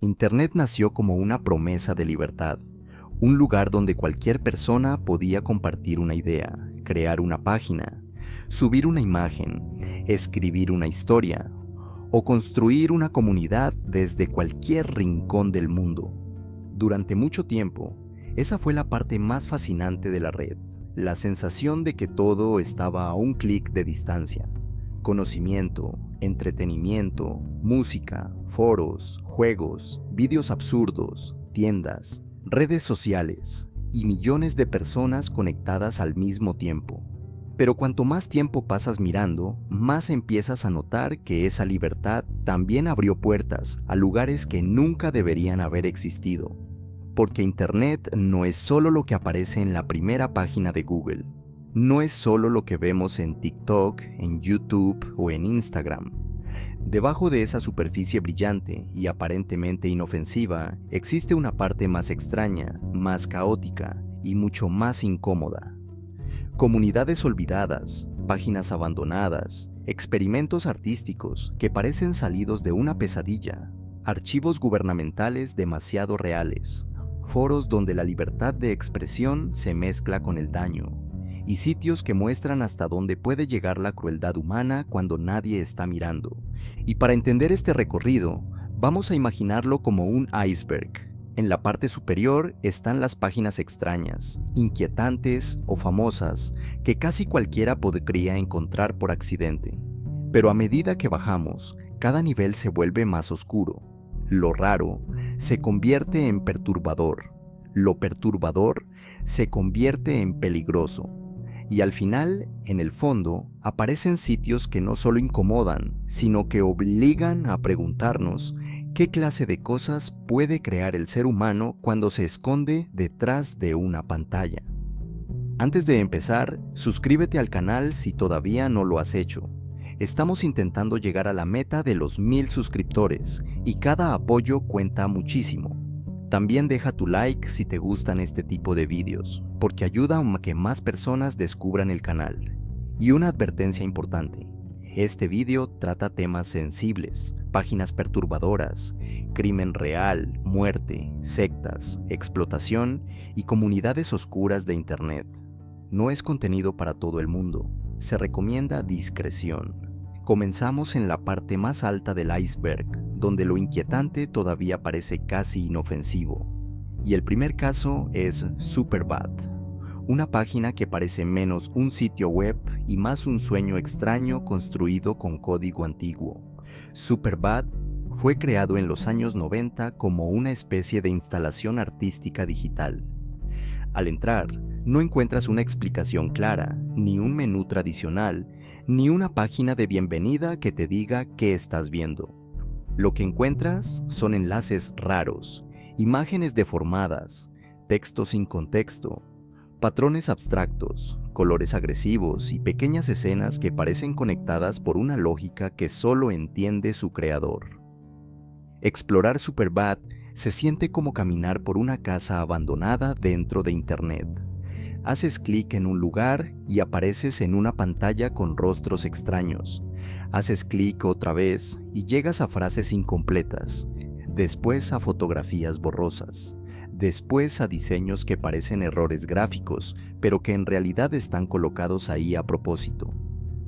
Internet nació como una promesa de libertad, un lugar donde cualquier persona podía compartir una idea, crear una página, subir una imagen, escribir una historia o construir una comunidad desde cualquier rincón del mundo. Durante mucho tiempo, esa fue la parte más fascinante de la red, la sensación de que todo estaba a un clic de distancia. Conocimiento, entretenimiento, música, foros, juegos, vídeos absurdos, tiendas, redes sociales y millones de personas conectadas al mismo tiempo. Pero cuanto más tiempo pasas mirando, más empiezas a notar que esa libertad también abrió puertas a lugares que nunca deberían haber existido. Porque Internet no es solo lo que aparece en la primera página de Google. No es solo lo que vemos en TikTok, en YouTube o en Instagram. Debajo de esa superficie brillante y aparentemente inofensiva, existe una parte más extraña, más caótica y mucho más incómoda. Comunidades olvidadas, páginas abandonadas, experimentos artísticos que parecen salidos de una pesadilla, archivos gubernamentales demasiado reales, foros donde la libertad de expresión se mezcla con el daño, y sitios que muestran hasta dónde puede llegar la crueldad humana cuando nadie está mirando. Y para entender este recorrido, vamos a imaginarlo como un iceberg. En la parte superior están las páginas extrañas, inquietantes o famosas que casi cualquiera podría encontrar por accidente. Pero a medida que bajamos, cada nivel se vuelve más oscuro. Lo raro se convierte en perturbador. Lo perturbador se convierte en peligroso. Y al final, en el fondo, aparecen sitios que no solo incomodan, sino que obligan a preguntarnos qué clase de cosas puede crear el ser humano cuando se esconde detrás de una pantalla. Antes de empezar, suscríbete al canal si todavía no lo has hecho. Estamos intentando llegar a la meta de los 1000 suscriptores y cada apoyo cuenta muchísimo. También deja tu like si te gustan este tipo de vídeos, porque ayuda a que más personas descubran el canal. Y una advertencia importante, este vídeo trata temas sensibles, páginas perturbadoras, crimen real, muerte, sectas, explotación y comunidades oscuras de Internet. No es contenido para todo el mundo, se recomienda discreción. Comenzamos en la parte más alta del iceberg, donde lo inquietante todavía parece casi inofensivo. Y el primer caso es Superbad, una página que parece menos un sitio web y más un sueño extraño construido con código antiguo. Superbad fue creado en los años 90 como una especie de instalación artística digital. Al entrar, no encuentras una explicación clara, ni un menú tradicional, ni una página de bienvenida que te diga qué estás viendo. Lo que encuentras son enlaces raros, imágenes deformadas, textos sin contexto, patrones abstractos, colores agresivos y pequeñas escenas que parecen conectadas por una lógica que solo entiende su creador. Explorar Superbad se siente como caminar por una casa abandonada dentro de Internet. Haces clic en un lugar y apareces en una pantalla con rostros extraños. Haces clic otra vez y llegas a frases incompletas, después a fotografías borrosas, después a diseños que parecen errores gráficos, pero que en realidad están colocados ahí a propósito.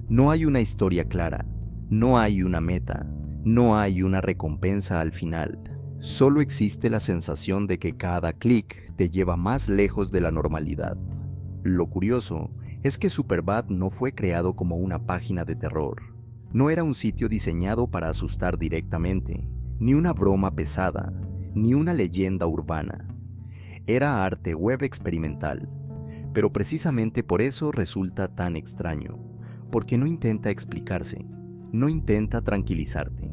No hay una historia clara, no hay una meta, no hay una recompensa al final. Solo existe la sensación de que cada clic te lleva más lejos de la normalidad. Lo curioso es que Superbad no fue creado como una página de terror. No era un sitio diseñado para asustar directamente, ni una broma pesada, ni una leyenda urbana. Era arte web experimental, pero precisamente por eso resulta tan extraño, porque no intenta explicarse, no intenta tranquilizarte,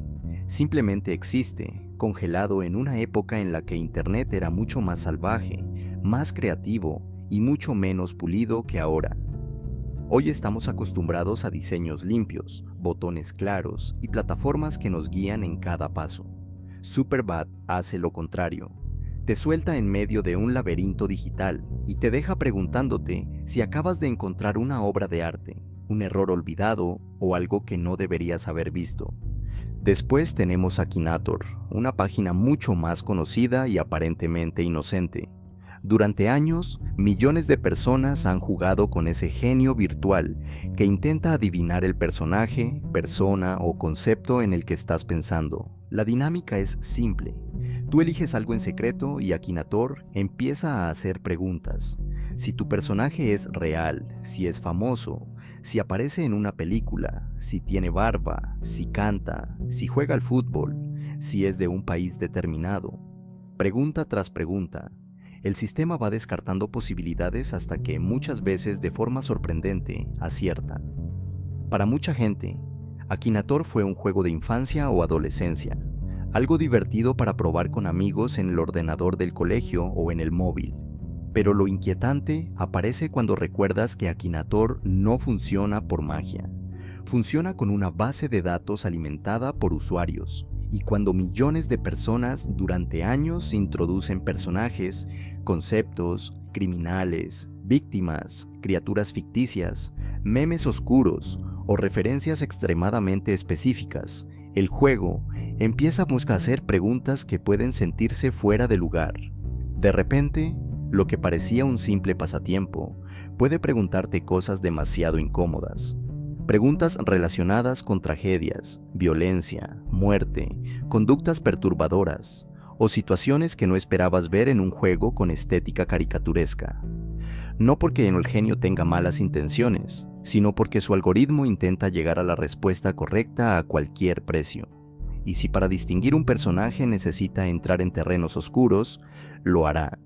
simplemente existe, congelado en una época en la que Internet era mucho más salvaje, más creativo y mucho menos pulido que ahora. Hoy estamos acostumbrados a diseños limpios, botones claros y plataformas que nos guían en cada paso. Superbad hace lo contrario. Te suelta en medio de un laberinto digital y te deja preguntándote si acabas de encontrar una obra de arte, un error olvidado o algo que no deberías haber visto. Después tenemos Akinator, una página mucho más conocida y aparentemente inocente. Durante años, millones de personas han jugado con ese genio virtual que intenta adivinar el personaje, persona o concepto en el que estás pensando. La dinámica es simple. Tú eliges algo en secreto y Akinator empieza a hacer preguntas. Si tu personaje es real, si es famoso, si aparece en una película, si tiene barba, si canta, si juega al fútbol, si es de un país determinado. Pregunta tras pregunta. El sistema va descartando posibilidades hasta que, muchas veces de forma sorprendente, acierta. Para mucha gente, Akinator fue un juego de infancia o adolescencia, algo divertido para probar con amigos en el ordenador del colegio o en el móvil. Pero lo inquietante aparece cuando recuerdas que Akinator no funciona por magia. Funciona con una base de datos alimentada por usuarios, y cuando millones de personas durante años introducen personajes, conceptos, criminales, víctimas, criaturas ficticias, memes oscuros o referencias extremadamente específicas, el juego empieza a hacer preguntas que pueden sentirse fuera de lugar. De repente, lo que parecía un simple pasatiempo puede preguntarte cosas demasiado incómodas. Preguntas relacionadas con tragedias, violencia, muerte, conductas perturbadoras o situaciones que no esperabas ver en un juego con estética caricaturesca. No porque el genio tenga malas intenciones, sino porque su algoritmo intenta llegar a la respuesta correcta a cualquier precio. Y si para distinguir un personaje necesita entrar en terrenos oscuros, lo hará.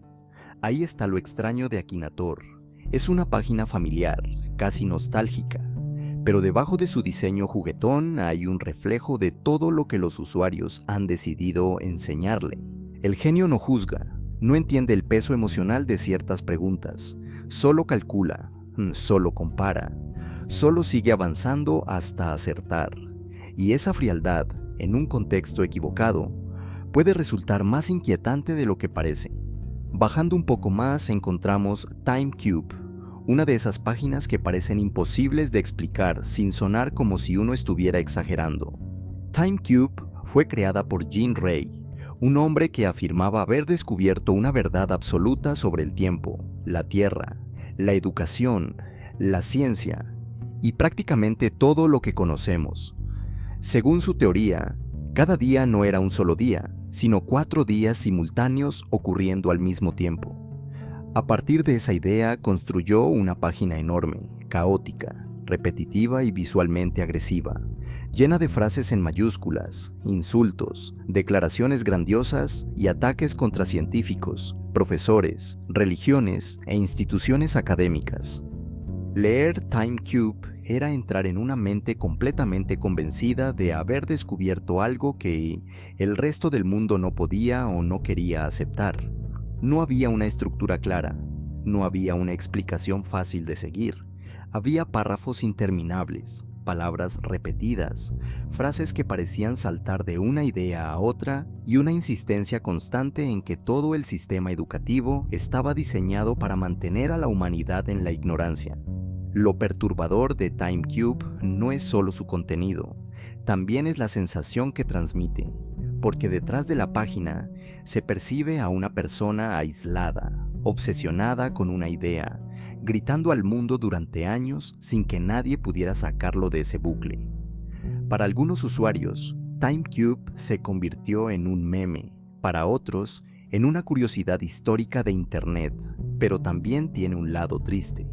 Ahí está lo extraño de Akinator. Es una página familiar, casi nostálgica. Pero debajo de su diseño juguetón hay un reflejo de todo lo que los usuarios han decidido enseñarle. El genio no juzga, no entiende el peso emocional de ciertas preguntas, solo calcula, solo compara, solo sigue avanzando hasta acertar. Y esa frialdad, en un contexto equivocado, puede resultar más inquietante de lo que parece. Bajando un poco más encontramos TimeCube, una de esas páginas que parecen imposibles de explicar sin sonar como si uno estuviera exagerando. TimeCube fue creada por Gene Ray, un hombre que afirmaba haber descubierto una verdad absoluta sobre el tiempo, la Tierra, la educación, la ciencia y prácticamente todo lo que conocemos. Según su teoría, cada día no era un solo día, sino 4 días simultáneos ocurriendo al mismo tiempo. A partir de esa idea construyó una página enorme, caótica, repetitiva y visualmente agresiva, llena de frases en mayúsculas, insultos, declaraciones grandiosas y ataques contra científicos, profesores, religiones e instituciones académicas. Leer TimeCube era entrar en una mente completamente convencida de haber descubierto algo que el resto del mundo no podía o no quería aceptar. No había una estructura clara, no había una explicación fácil de seguir, había párrafos interminables, palabras repetidas, frases que parecían saltar de una idea a otra y una insistencia constante en que todo el sistema educativo estaba diseñado para mantener a la humanidad en la ignorancia. Lo perturbador de TimeCube no es solo su contenido, también es la sensación que transmite, porque detrás de la página se percibe a una persona aislada, obsesionada con una idea, gritando al mundo durante años sin que nadie pudiera sacarlo de ese bucle. Para algunos usuarios, TimeCube se convirtió en un meme, para otros, en una curiosidad histórica de Internet, pero también tiene un lado triste.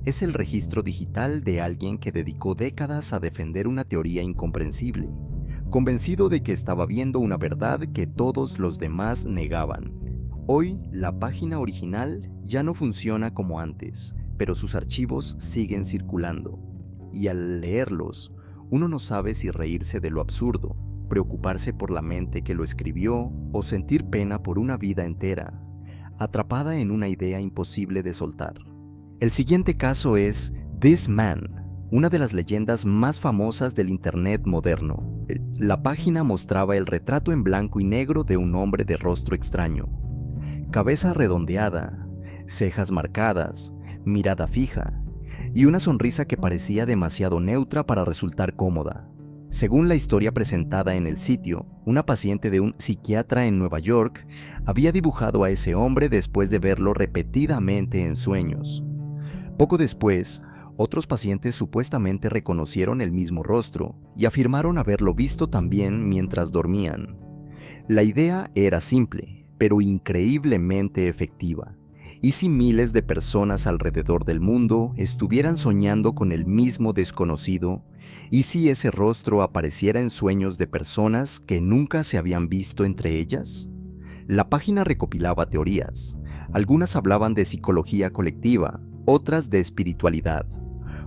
Es el registro digital de alguien que dedicó décadas a defender una teoría incomprensible, convencido de que estaba viendo una verdad que todos los demás negaban. Hoy, la página original ya no funciona como antes, pero sus archivos siguen circulando. Y al leerlos, uno no sabe si reírse de lo absurdo, preocuparse por la mente que lo escribió o sentir pena por una vida entera, atrapada en una idea imposible de soltar. El siguiente caso es This Man, una de las leyendas más famosas del Internet moderno. La página mostraba el retrato en blanco y negro de un hombre de rostro extraño. Cabeza redondeada, cejas marcadas, mirada fija y una sonrisa que parecía demasiado neutra para resultar cómoda. Según la historia presentada en el sitio, una paciente de un psiquiatra en Nueva York había dibujado a ese hombre después de verlo repetidamente en sueños. Poco después, otros pacientes supuestamente reconocieron el mismo rostro y afirmaron haberlo visto también mientras dormían. La idea era simple, pero increíblemente efectiva. ¿Y si miles de personas alrededor del mundo estuvieran soñando con el mismo desconocido? ¿Y si ese rostro apareciera en sueños de personas que nunca se habían visto entre ellas? La página recopilaba teorías. Algunas hablaban de psicología colectiva, otras de espiritualidad.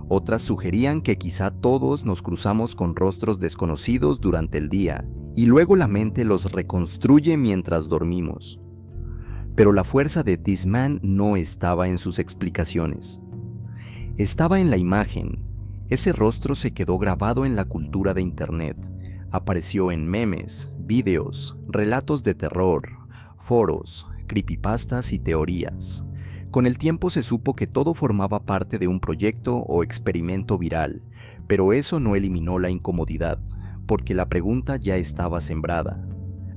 Otras sugerían que quizá todos nos cruzamos con rostros desconocidos durante el día y luego la mente los reconstruye mientras dormimos. Pero la fuerza de This Man no estaba en sus explicaciones. Estaba en la imagen. Ese rostro se quedó grabado en la cultura de Internet. Apareció en memes, videos, relatos de terror, foros, creepypastas y teorías. Con el tiempo se supo que todo formaba parte de un proyecto o experimento viral, pero eso no eliminó la incomodidad, porque la pregunta ya estaba sembrada.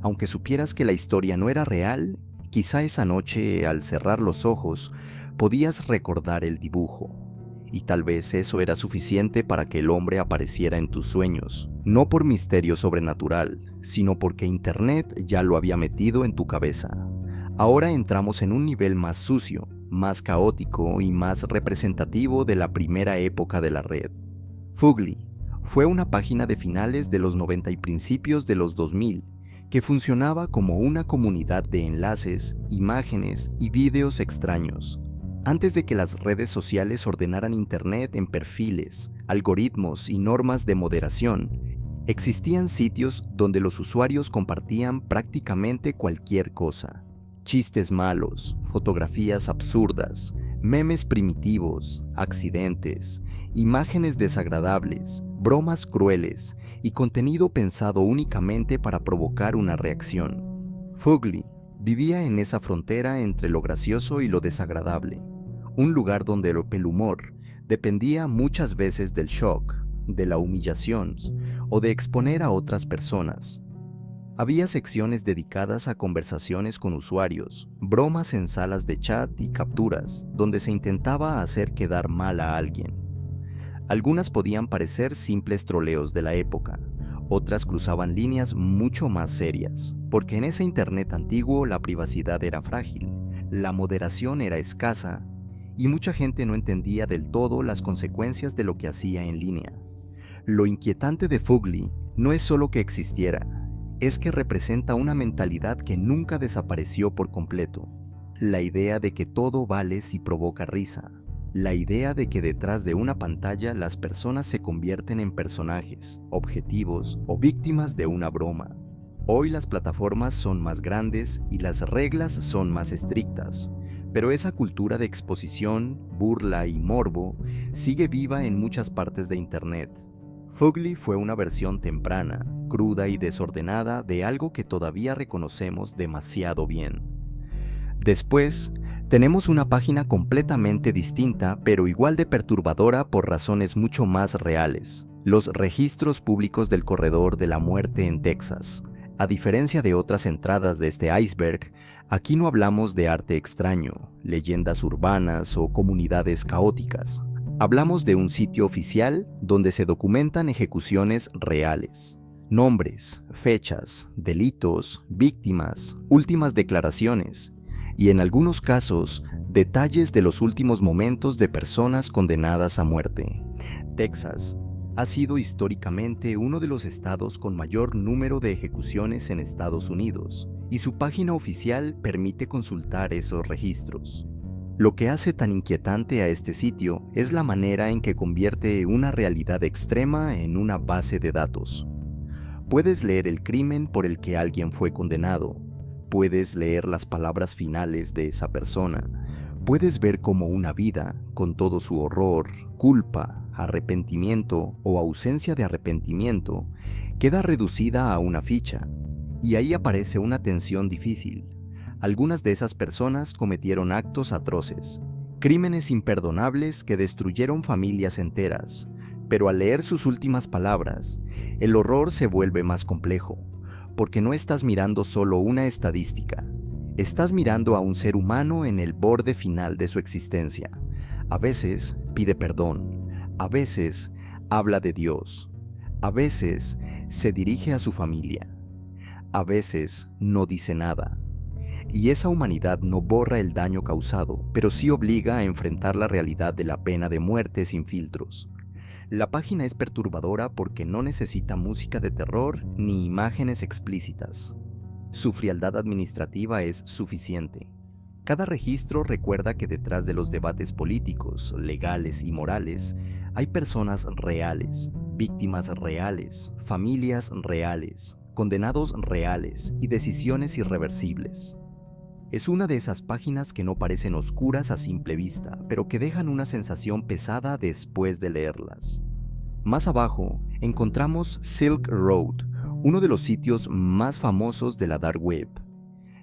Aunque supieras que la historia no era real, quizá esa noche, al cerrar los ojos, podías recordar el dibujo. Y tal vez eso era suficiente para que el hombre apareciera en tus sueños, no por misterio sobrenatural, sino porque Internet ya lo había metido en tu cabeza. Ahora entramos en un nivel más sucio, más caótico y más representativo de la primera época de la red. Fugly fue una página de finales de los 90 y principios de los 2000, que funcionaba como una comunidad de enlaces, imágenes y vídeos extraños. Antes de que las redes sociales ordenaran Internet en perfiles, algoritmos y normas de moderación, existían sitios donde los usuarios compartían prácticamente cualquier cosa. Chistes malos, fotografías absurdas, memes primitivos, accidentes, imágenes desagradables, bromas crueles y contenido pensado únicamente para provocar una reacción. Fugly vivía en esa frontera entre lo gracioso y lo desagradable, un lugar donde el humor dependía muchas veces del shock, de la humillación o de exponer a otras personas. Había secciones dedicadas a conversaciones con usuarios, bromas en salas de chat y capturas, donde se intentaba hacer quedar mal a alguien. Algunas podían parecer simples troleos de la época, otras cruzaban líneas mucho más serias, porque en ese Internet antiguo la privacidad era frágil, la moderación era escasa, y mucha gente no entendía del todo las consecuencias de lo que hacía en línea. Lo inquietante de Fugly no es solo que existiera, es que representa una mentalidad que nunca desapareció por completo. La idea de que todo vale si provoca risa. La idea de que detrás de una pantalla las personas se convierten en personajes, objetivos o víctimas de una broma. Hoy las plataformas son más grandes y las reglas son más estrictas, pero esa cultura de exposición, burla y morbo sigue viva en muchas partes de Internet. Fugly fue una versión temprana, cruda y desordenada de algo que todavía reconocemos demasiado bien. Después, tenemos una página completamente distinta, pero igual de perturbadora por razones mucho más reales: los registros públicos del corredor de la muerte en Texas. A diferencia de otras entradas de este iceberg, aquí no hablamos de arte extraño, leyendas urbanas o comunidades caóticas. Hablamos de un sitio oficial donde se documentan ejecuciones reales. Nombres, fechas, delitos, víctimas, últimas declaraciones y en algunos casos, detalles de los últimos momentos de personas condenadas a muerte. Texas ha sido históricamente uno de los estados con mayor número de ejecuciones en Estados Unidos, y su página oficial permite consultar esos registros. Lo que hace tan inquietante a este sitio es la manera en que convierte una realidad extrema en una base de datos. Puedes leer el crimen por el que alguien fue condenado, puedes leer las palabras finales de esa persona, puedes ver cómo una vida, con todo su horror, culpa, arrepentimiento o ausencia de arrepentimiento, queda reducida a una ficha, y ahí aparece una tensión difícil. Algunas de esas personas cometieron actos atroces, crímenes imperdonables que destruyeron familias enteras, Pero al leer sus últimas palabras, el horror se vuelve más complejo, porque no estás mirando solo una estadística, estás mirando a un ser humano en el borde final de su existencia. A veces pide perdón, a veces habla de Dios, a veces se dirige a su familia, a veces no dice nada. Y esa humanidad no borra el daño causado, pero sí obliga a enfrentar la realidad de la pena de muerte sin filtros. La página es perturbadora porque no necesita música de terror ni imágenes explícitas. Su frialdad administrativa es suficiente. Cada registro recuerda que detrás de los debates políticos, legales y morales, hay personas reales, víctimas reales, familias reales, condenados reales y decisiones irreversibles. Es una de esas páginas que no parecen oscuras a simple vista, pero que dejan una sensación pesada después de leerlas. Más abajo encontramos Silk Road, uno de los sitios más famosos de la Dark Web.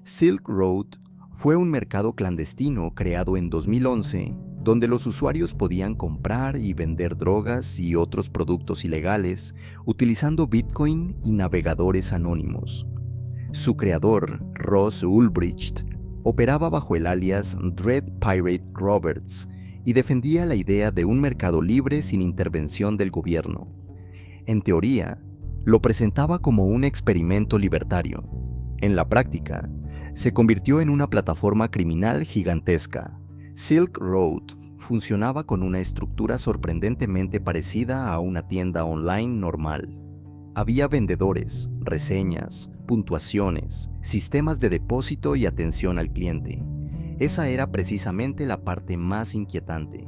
Silk Road fue un mercado clandestino creado en 2011, donde los usuarios podían comprar y vender drogas y otros productos ilegales utilizando Bitcoin y navegadores anónimos. Su creador, Ross Ulbricht, operaba bajo el alias Dread Pirate Roberts y defendía la idea de un mercado libre sin intervención del gobierno. En teoría, lo presentaba como un experimento libertario. En la práctica, se convirtió en una plataforma criminal gigantesca. Silk Road funcionaba con una estructura sorprendentemente parecida a una tienda online normal. Había vendedores, reseñas, puntuaciones, sistemas de depósito y atención al cliente. Esa era precisamente la parte más inquietante.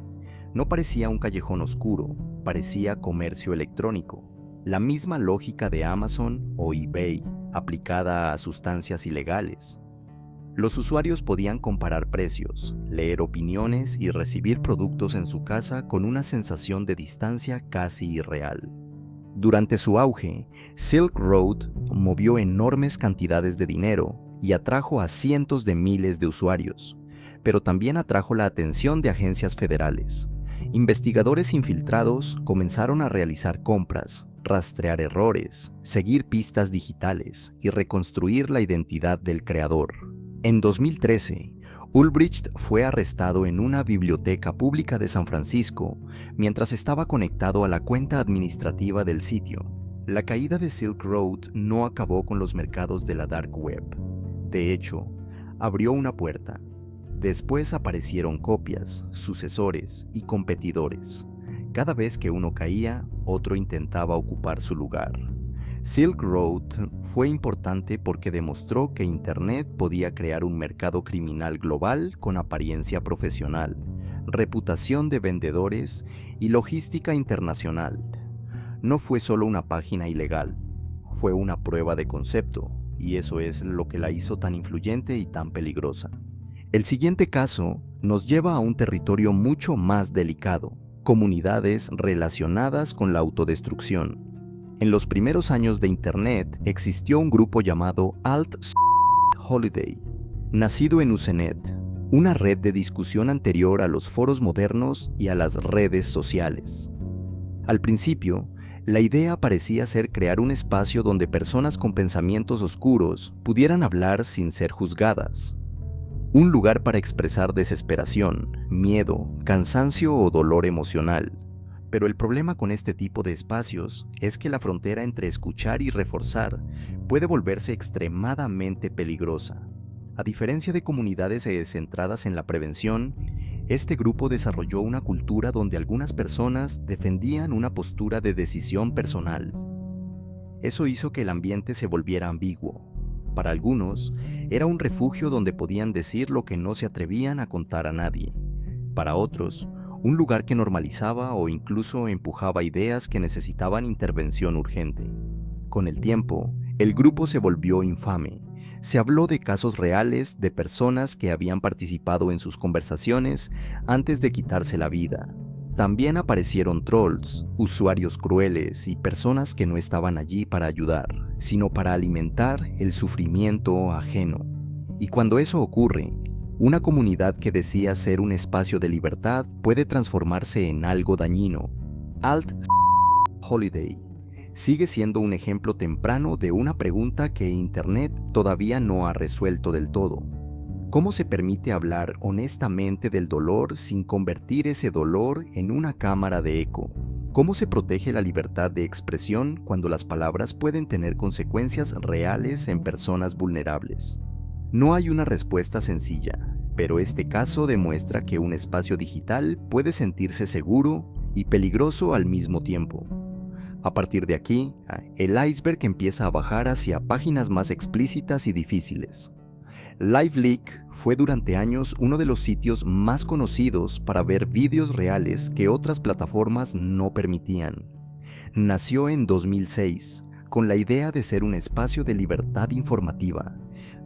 No parecía un callejón oscuro, parecía comercio electrónico. La misma lógica de Amazon o eBay, aplicada a sustancias ilegales. Los usuarios podían comparar precios, leer opiniones y recibir productos en su casa con una sensación de distancia casi irreal. Durante su auge, Silk Road movió enormes cantidades de dinero y atrajo a cientos de miles de usuarios, pero también atrajo la atención de agencias federales. Investigadores infiltrados comenzaron a realizar compras, rastrear errores, seguir pistas digitales y reconstruir la identidad del creador. En 2013, Ulbricht fue arrestado en una biblioteca pública de San Francisco mientras estaba conectado a la cuenta administrativa del sitio. La caída de Silk Road no acabó con los mercados de la Dark Web. De hecho, abrió una puerta. Después aparecieron copias, sucesores y competidores. Cada vez que uno caía, otro intentaba ocupar su lugar. Silk Road fue importante porque demostró que Internet podía crear un mercado criminal global con apariencia profesional, reputación de vendedores y logística internacional. No fue solo una página ilegal, fue una prueba de concepto, y eso es lo que la hizo tan influyente y tan peligrosa. El siguiente caso nos lleva a un territorio mucho más delicado: comunidades relacionadas con la autodestrucción. En los primeros años de Internet existió un grupo llamado Alt-Holiday, nacido en Usenet, una red de discusión anterior a los foros modernos y a las redes sociales. Al principio, la idea parecía ser crear un espacio donde personas con pensamientos oscuros pudieran hablar sin ser juzgadas. Un lugar para expresar desesperación, miedo, cansancio o dolor emocional. Pero el problema con este tipo de espacios es que la frontera entre escuchar y reforzar puede volverse extremadamente peligrosa. A diferencia de comunidades centradas en la prevención, este grupo desarrolló una cultura donde algunas personas defendían una postura de decisión personal. Eso hizo que el ambiente se volviera ambiguo. Para algunos, era un refugio donde podían decir lo que no se atrevían a contar a nadie. Para otros, un lugar que normalizaba o incluso empujaba ideas que necesitaban intervención urgente. Con el tiempo, el grupo se volvió infame. Se habló de casos reales de personas que habían participado en sus conversaciones antes de quitarse la vida. También aparecieron trolls, usuarios crueles y personas que no estaban allí para ayudar, sino para alimentar el sufrimiento ajeno. Y cuando eso ocurre, una comunidad que decía ser un espacio de libertad puede transformarse en algo dañino. Alt Holiday sigue siendo un ejemplo temprano de una pregunta que Internet todavía no ha resuelto del todo. ¿Cómo se permite hablar honestamente del dolor sin convertir ese dolor en una cámara de eco? ¿Cómo se protege la libertad de expresión cuando las palabras pueden tener consecuencias reales en personas vulnerables? No hay una respuesta sencilla, pero este caso demuestra que un espacio digital puede sentirse seguro y peligroso al mismo tiempo. A partir de aquí, el iceberg empieza a bajar hacia páginas más explícitas y difíciles. LiveLeak fue durante años uno de los sitios más conocidos para ver vídeos reales que otras plataformas no permitían. Nació en 2006 con la idea de ser un espacio de libertad informativa,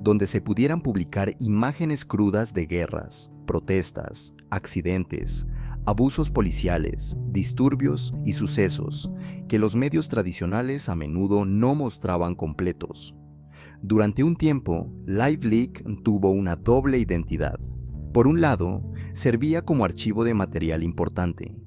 donde se pudieran publicar imágenes crudas de guerras, protestas, accidentes, abusos policiales, disturbios y sucesos que los medios tradicionales a menudo no mostraban completos. Durante un tiempo, LiveLeak tuvo una doble identidad. Por un lado, servía como archivo de material importante.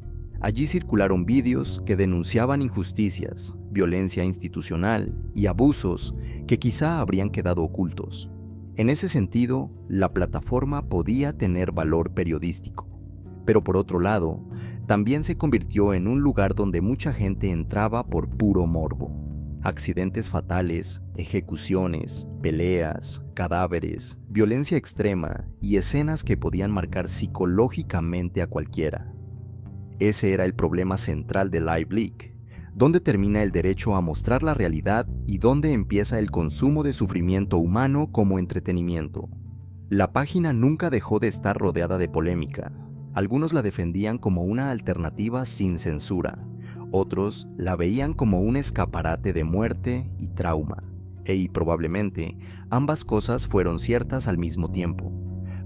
Allí circularon vídeos que denunciaban injusticias, violencia institucional y abusos que quizá habrían quedado ocultos. En ese sentido, la plataforma podía tener valor periodístico. Pero por otro lado, también se convirtió en un lugar donde mucha gente entraba por puro morbo. Accidentes fatales, ejecuciones, peleas, cadáveres, violencia extrema y escenas que podían marcar psicológicamente a cualquiera. Ese era el problema central de LiveLeak. ¿Dónde termina el derecho a mostrar la realidad y dónde empieza el consumo de sufrimiento humano como entretenimiento? La página nunca dejó de estar rodeada de polémica. Algunos la defendían como una alternativa sin censura, otros la veían como un escaparate de muerte y trauma, y probablemente ambas cosas fueron ciertas al mismo tiempo.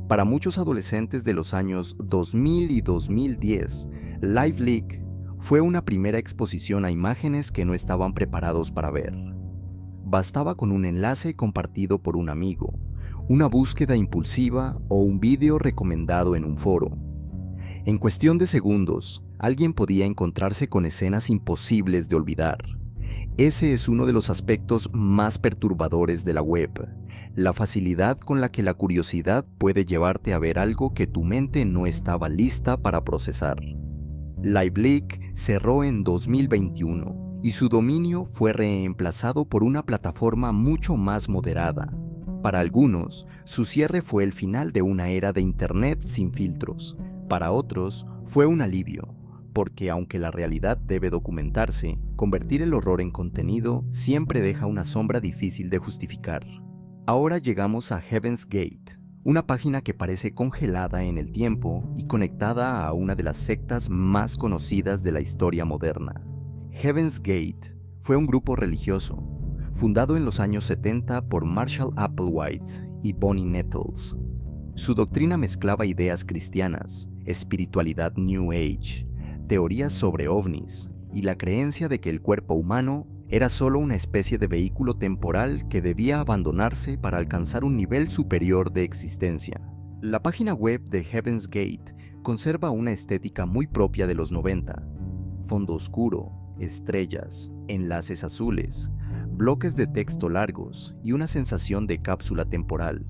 Para muchos adolescentes de los años 2000 y 2010, LiveLeak fue una primera exposición a imágenes que no estaban preparados para ver. Bastaba con un enlace compartido por un amigo, una búsqueda impulsiva o un vídeo recomendado en un foro. En cuestión de segundos, alguien podía encontrarse con escenas imposibles de olvidar. Ese es uno de los aspectos más perturbadores de la web, la facilidad con la que la curiosidad puede llevarte a ver algo que tu mente no estaba lista para procesar. LiveLeak cerró en 2021 y su dominio fue reemplazado por una plataforma mucho más moderada. Para algunos, su cierre fue el final de una era de Internet sin filtros. Para otros, fue un alivio, porque aunque la realidad debe documentarse, convertir el horror en contenido siempre deja una sombra difícil de justificar. Ahora llegamos a Heaven's Gate, una página que parece congelada en el tiempo y conectada a una de las sectas más conocidas de la historia moderna. Heaven's Gate fue un grupo religioso, fundado en los años 70 por Marshall Applewhite y Bonnie Nettles. Su doctrina mezclaba ideas cristianas, espiritualidad New Age, teorías sobre ovnis y la creencia de que el cuerpo humano era solo una especie de vehículo temporal que debía abandonarse para alcanzar un nivel superior de existencia. La página web de Heaven's Gate conserva una estética muy propia de los 90. Fondo oscuro, estrellas, enlaces azules, bloques de texto largos y una sensación de cápsula temporal.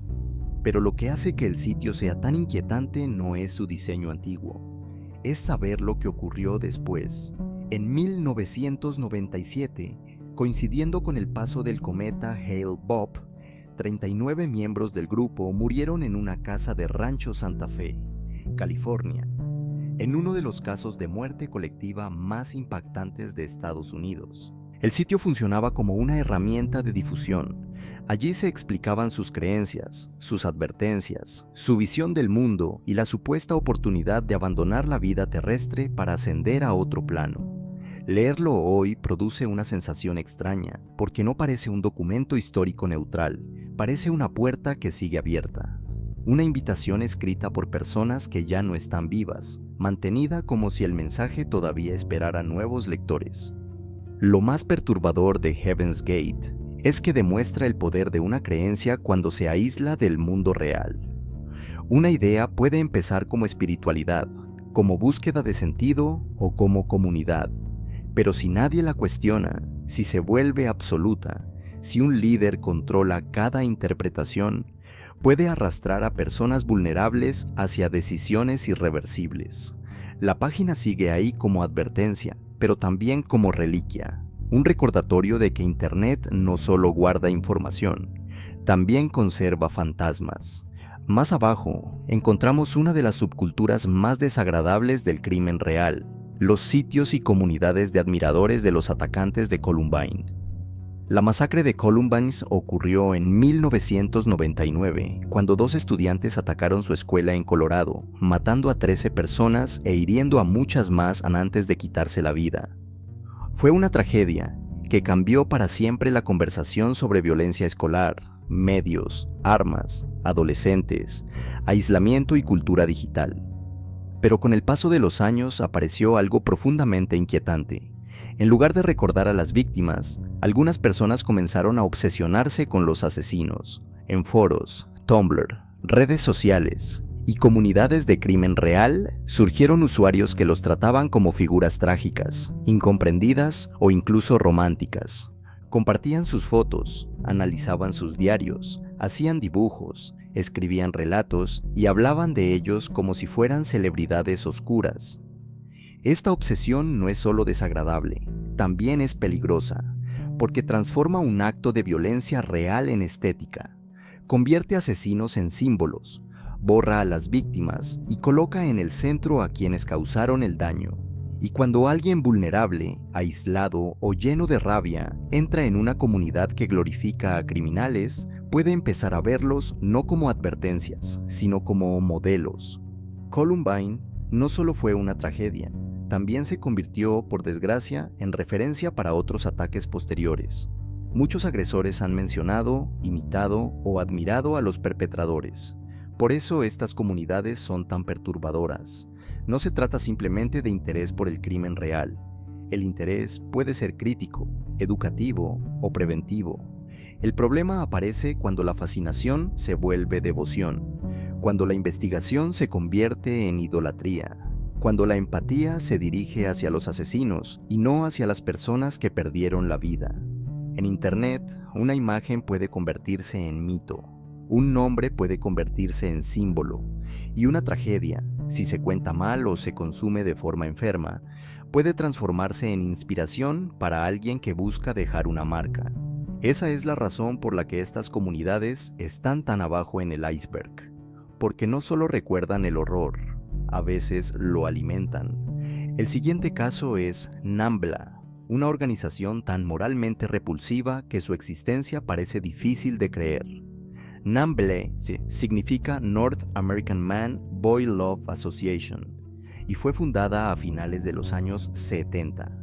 Pero lo que hace que el sitio sea tan inquietante no es su diseño antiguo, es saber lo que ocurrió después. En 1997, coincidiendo con el paso del cometa Hale-Bopp, 39 miembros del grupo murieron en una casa de Rancho Santa Fe, California, en uno de los casos de muerte colectiva más impactantes de Estados Unidos. El sitio funcionaba como una herramienta de difusión. Allí se explicaban sus creencias, sus advertencias, su visión del mundo y la supuesta oportunidad de abandonar la vida terrestre para ascender a otro plano. Leerlo hoy produce una sensación extraña, porque no parece un documento histórico neutral, parece una puerta que sigue abierta. Una invitación escrita por personas que ya no están vivas, mantenida como si el mensaje todavía esperara nuevos lectores. Lo más perturbador de Heaven's Gate es que demuestra el poder de una creencia cuando se aísla del mundo real. Una idea puede empezar como espiritualidad, como búsqueda de sentido o como comunidad, Pero si nadie la cuestiona, si se vuelve absoluta, si un líder controla cada interpretación, puede arrastrar a personas vulnerables hacia decisiones irreversibles. La página sigue ahí como advertencia, pero también como reliquia, un recordatorio de que Internet no solo guarda información, también conserva fantasmas. Más abajo, encontramos una de las subculturas más desagradables del crimen real: los sitios y comunidades de admiradores de los atacantes de Columbine. La masacre de Columbine ocurrió en 1999, cuando 2 estudiantes atacaron su escuela en Colorado, matando a 13 personas e hiriendo a muchas más antes de quitarse la vida. Fue una tragedia que cambió para siempre la conversación sobre violencia escolar, medios, armas, adolescentes, aislamiento y cultura digital. Pero con el paso de los años apareció algo profundamente inquietante. En lugar de recordar a las víctimas, algunas personas comenzaron a obsesionarse con los asesinos. En foros, Tumblr, redes sociales y comunidades de crimen real, surgieron usuarios que los trataban como figuras trágicas, incomprendidas o incluso románticas. Compartían sus fotos, analizaban sus diarios, hacían dibujos, escribían relatos y hablaban de ellos como si fueran celebridades oscuras. Esta obsesión no es solo desagradable, también es peligrosa, porque transforma un acto de violencia real en estética, convierte asesinos en símbolos, borra a las víctimas y coloca en el centro a quienes causaron el daño. Y cuando alguien vulnerable, aislado o lleno de rabia entra en una comunidad que glorifica a criminales, puede empezar a verlos no como advertencias, sino como modelos. Columbine no solo fue una tragedia, también se convirtió, por desgracia, en referencia para otros ataques posteriores. Muchos agresores han mencionado, imitado o admirado a los perpetradores. Por eso estas comunidades son tan perturbadoras. No se trata simplemente de interés por el crimen real. El interés puede ser crítico, educativo o preventivo. El problema aparece cuando la fascinación se vuelve devoción, cuando la investigación se convierte en idolatría, cuando la empatía se dirige hacia los asesinos y no hacia las personas que perdieron la vida. En Internet, una imagen puede convertirse en mito, un nombre puede convertirse en símbolo, y una tragedia, si se cuenta mal o se consume de forma enferma, puede transformarse en inspiración para alguien que busca dejar una marca. Esa es la razón por la que estas comunidades están tan abajo en el iceberg, porque no solo recuerdan el horror, a veces lo alimentan. El siguiente caso es NAMBLA, una organización tan moralmente repulsiva que su existencia parece difícil de creer. NAMBLA significa North American Man Boy Love Association y fue fundada a finales de los años 70.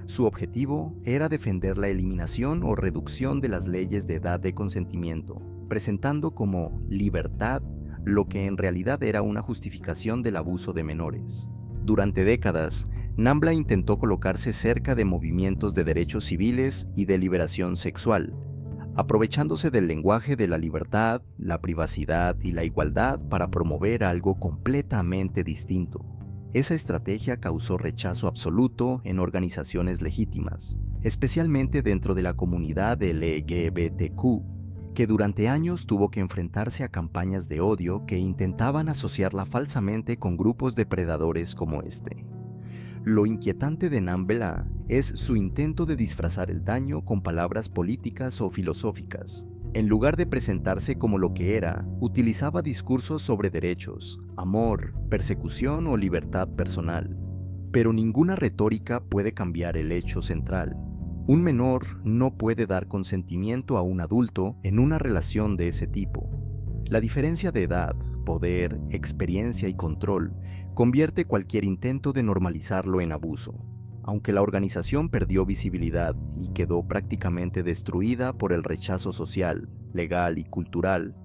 Su objetivo era defender la eliminación o reducción de las leyes de edad de consentimiento, presentando como libertad lo que en realidad era una justificación del abuso de menores. Durante décadas, NAMBLA intentó colocarse cerca de movimientos de derechos civiles y de liberación sexual, aprovechándose del lenguaje de la libertad, la privacidad y la igualdad para promover algo completamente distinto. Esa estrategia causó rechazo absoluto en organizaciones legítimas, especialmente dentro de la comunidad LGBTQ, que durante años tuvo que enfrentarse a campañas de odio que intentaban asociarla falsamente con grupos depredadores como este. Lo inquietante de NAMBLA es su intento de disfrazar el daño con palabras políticas o filosóficas. En lugar de presentarse como lo que era, utilizaba discursos sobre derechos, amor, persecución o libertad personal. Pero ninguna retórica puede cambiar el hecho central. Un menor no puede dar consentimiento a un adulto en una relación de ese tipo. La diferencia de edad, poder, experiencia y control convierte cualquier intento de normalizarlo en abuso. Aunque la organización perdió visibilidad y quedó prácticamente destruida por el rechazo social, legal y cultural,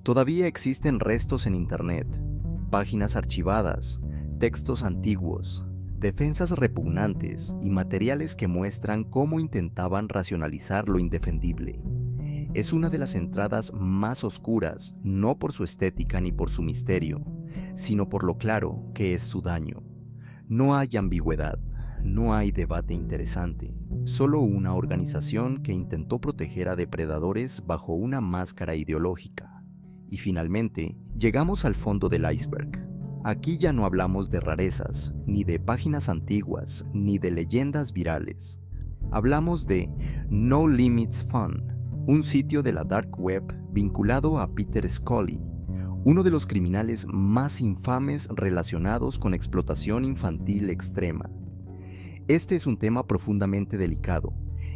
todavía existen restos en Internet, páginas archivadas, textos antiguos, defensas repugnantes y materiales que muestran cómo intentaban racionalizar lo indefendible. Es una de las entradas más oscuras, no por su estética ni por su misterio, sino por lo claro que es su daño. No hay ambigüedad, no hay debate interesante, solo una organización que intentó proteger a depredadores bajo una máscara ideológica. Y finalmente, llegamos al fondo del iceberg. Aquí ya no hablamos de rarezas, ni de páginas antiguas, ni de leyendas virales. Hablamos de No Limits Fun, un sitio de la Dark Web vinculado a Peter Scully, uno de los criminales más infames relacionados con explotación infantil extrema. Este es un tema profundamente delicado,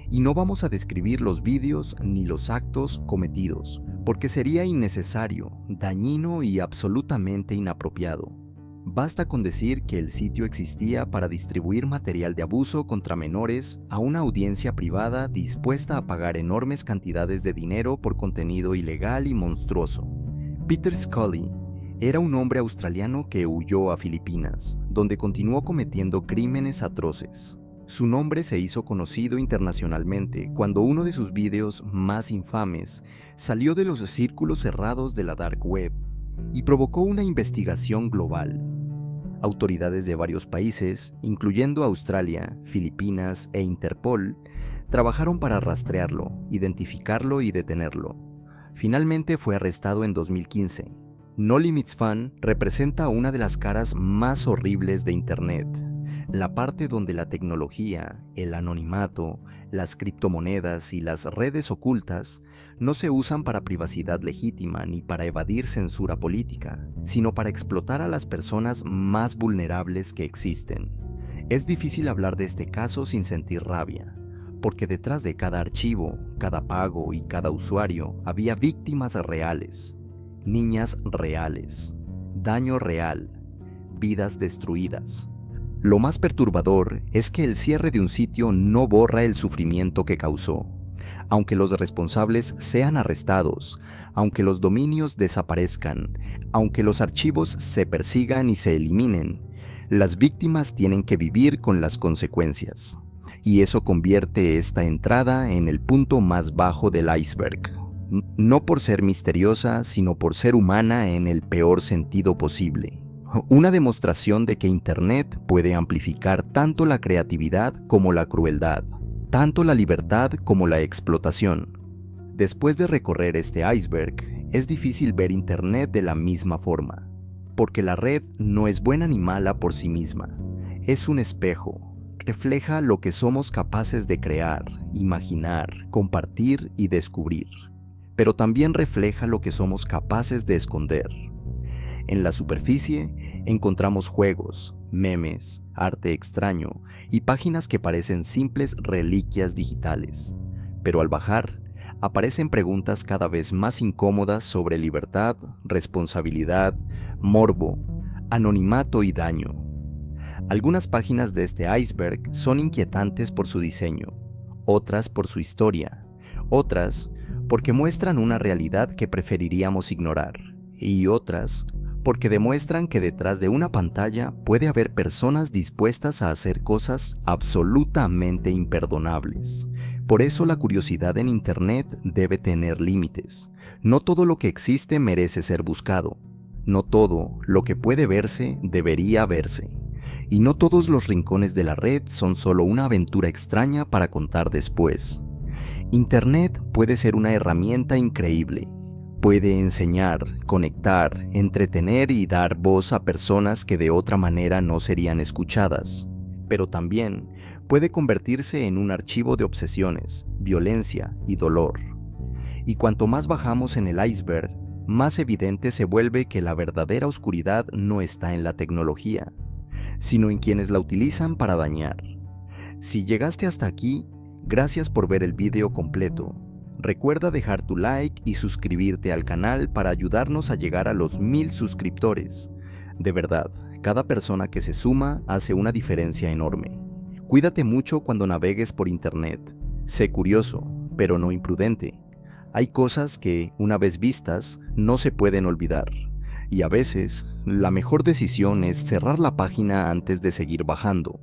y no vamos a describir los vídeos ni los actos cometidos, porque sería innecesario, dañino y absolutamente inapropiado. Basta con decir que el sitio existía para distribuir material de abuso contra menores a una audiencia privada dispuesta a pagar enormes cantidades de dinero por contenido ilegal y monstruoso. Peter Scully era un hombre australiano que huyó a Filipinas, donde continuó cometiendo crímenes atroces. Su nombre se hizo conocido internacionalmente cuando uno de sus vídeos más infames salió de los círculos cerrados de la Dark Web y provocó una investigación global. Autoridades de varios países, incluyendo Australia, Filipinas e Interpol, trabajaron para rastrearlo, identificarlo y detenerlo. Finalmente fue arrestado en 2015. No Limits Fun representa una de las caras más horribles de Internet, la parte donde la tecnología, el anonimato, las criptomonedas y las redes ocultas no se usan para privacidad legítima ni para evadir censura política, sino para explotar a las personas más vulnerables que existen. Es difícil hablar de este caso sin sentir rabia, porque detrás de cada archivo, cada pago y cada usuario había víctimas reales, niñas reales, daño real, vidas destruidas. Lo más perturbador es que el cierre de un sitio no borra el sufrimiento que causó. Aunque los responsables sean arrestados, aunque los dominios desaparezcan, aunque los archivos se persigan y se eliminen, las víctimas tienen que vivir con las consecuencias. Y eso convierte esta entrada en el punto más bajo del iceberg. No por ser misteriosa, sino por ser humana en el peor sentido posible. Una demostración de que Internet puede amplificar tanto la creatividad como la crueldad, tanto la libertad como la explotación. Después de recorrer este iceberg, es difícil ver Internet de la misma forma, porque la red no es buena ni mala por sí misma. Es un espejo, refleja lo que somos capaces de crear, imaginar, compartir y descubrir, pero también refleja lo que somos capaces de esconder. En la superficie encontramos juegos, memes, arte extraño y páginas que parecen simples reliquias digitales. Pero al bajar, aparecen preguntas cada vez más incómodas sobre libertad, responsabilidad, morbo, anonimato y daño. Algunas páginas de este iceberg son inquietantes por su diseño, otras por su historia, otras porque muestran una realidad que preferiríamos ignorar, y otras porque demuestran que detrás de una pantalla puede haber personas dispuestas a hacer cosas absolutamente imperdonables. Por eso la curiosidad en Internet debe tener límites. No todo lo que existe merece ser buscado. No todo lo que puede verse debería verse. Y no todos los rincones de la red son solo una aventura extraña para contar después. Internet puede ser una herramienta increíble. Puede enseñar, conectar, entretener y dar voz a personas que de otra manera no serían escuchadas. Pero también puede convertirse en un archivo de obsesiones, violencia y dolor. Y cuanto más bajamos en el iceberg, más evidente se vuelve que la verdadera oscuridad no está en la tecnología, sino en quienes la utilizan para dañar. Si llegaste hasta aquí, gracias por ver el video completo. Recuerda dejar tu like y suscribirte al canal para ayudarnos a llegar a los 1000 suscriptores. De verdad, cada persona que se suma hace una diferencia enorme. Cuídate mucho cuando navegues por Internet. Sé curioso, pero no imprudente. Hay cosas que, una vez vistas, no se pueden olvidar. Y a veces, la mejor decisión es cerrar la página antes de seguir bajando.